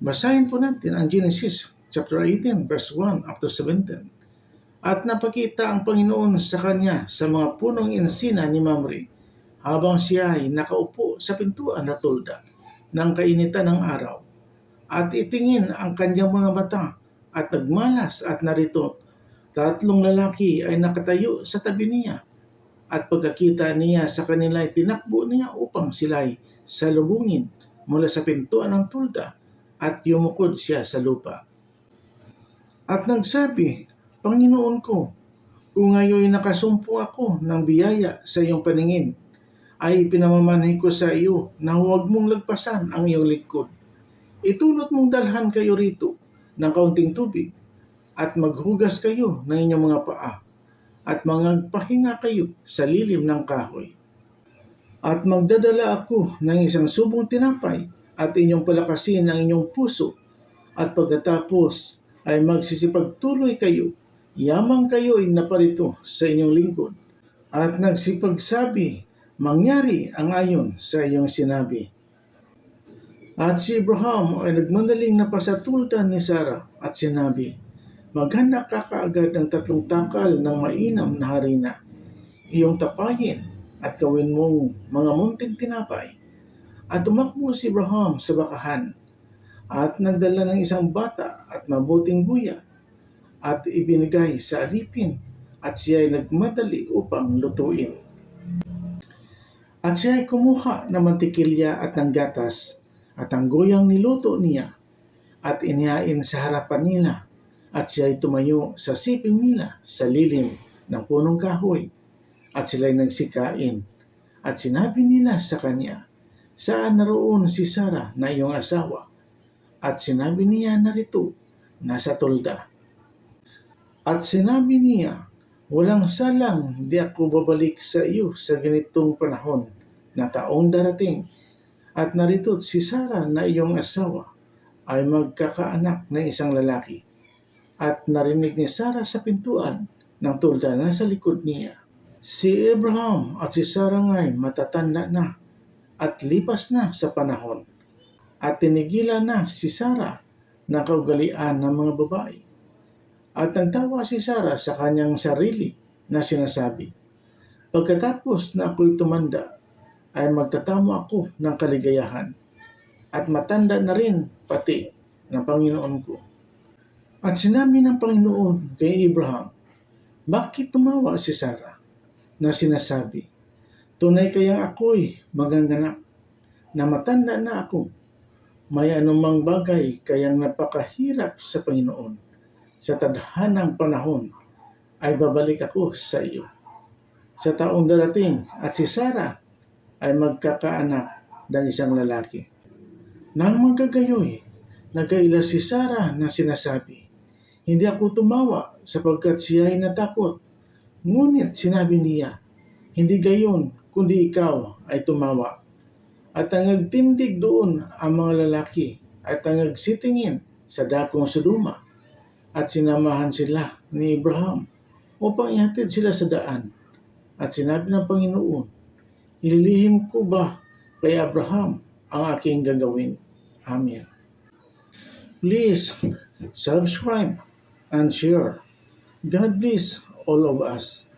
Basahin po natin ang Genesis chapter 18 verse 1 up to 17. At napakita ang Panginoon sa kanya sa mga punong insina ni Mamre habang siya ay nakaupo sa pintuan na tulda ng kainitan ng araw. At itingin ang kanyang mga mata at nagmalas at narito, tatlong lalaki ay nakatayo sa tabi niya. At pagkakita niya sa kanila ay tinakbo niya upang sila'y salubungin mula sa pintuan ng tulda at yumukod siya sa lupa. At nagsabi, Panginoon ko, kung ngayon nakasumpo ako ng biyaya sa iyong paningin, ay pinamamanhin ko sa iyo na huwag mong lagpasan ang iyong likod. Itulot mong dalhan kayo rito ng kaunting tubig at maghugas kayo ng inyong mga paa at magpahinga kayo sa lilim ng kahoy. At magdadala ako ng isang subong tinapay at inyong palakasin ang inyong puso at pagkatapos ay magsisipagtuloy kayo, yamang kayo ay naparito sa inyong lingkod. At nagsipagsabi, mangyari ang ayon sa iyong sinabi. At si Abraham ay nagmandaling napasatuldan ni Sarah at sinabi, maghanda ka kaagad ng 3 takal ng mainam na harina, iyong tapayin at gawin mong mga munting tinapay. At tumakbo si Abraham sa bakahan at nagdala ng isang bata at mabuting buya at ibinigay sa alipin at siya ay nagmadali upang lutuin. At siya ay kumuha ng mantikilya at ng gatas at ang goyang niluto niya at inihain sa harapan nila at siya ay tumayo sa siping nila sa lilim ng punong kahoy at sila ay nagsikain at sinabi nila sa kanya, saan naroon si Sarah na iyong asawa? At sinabi niya, narito, nasa tulda. At sinabi niya, walang salang di ako babalik sa iyo sa ganitong panahon na taong darating. At narito si Sarah na iyong asawa ay magkakaanak ng isang lalaki. At narinig ni Sarah sa pintuan ng tulda na sa likod niya. Si Abraham at si Sarah nga'y matatanda na at lipas na sa panahon. At tinigilan na si Sarah ng kaugalian ng mga babae. At nagtawa si Sarah sa kanyang sarili na sinasabi, pagkatapos na ako'y tumanda, ay magtatamo ako ng kaligayahan at matanda na rin pati ng Panginoon ko. At sinabi ng Panginoon kay Abraham, bakit tumawa si Sarah na sinasabi, tunay kayang ako'y magaganap na matanda na ako. May anumang bagay kayang napakahirap sa Panginoon. Sa tadhanang panahon ay babalik ako sa iyo. Sa taong darating at si Sarah ay magkakaanak ng isang lalaki. Nang magkagayoy, nagkaila si Sarah na sinasabi, hindi ako tumawa sapagkat siya ay natakot. Ngunit sinabi niya, hindi gayon kundi ikaw ay tumawa. At ang nagtindig doon ang mga lalaki at ang nagsitingin sa dakong Sodoma at sinamahan sila ni Abraham upang ihatid sila sa daan. At sinabi ng Panginoon, ililihim ko ba kay Abraham ang aking gagawin? Amen. Please subscribe and share. God bless all of us.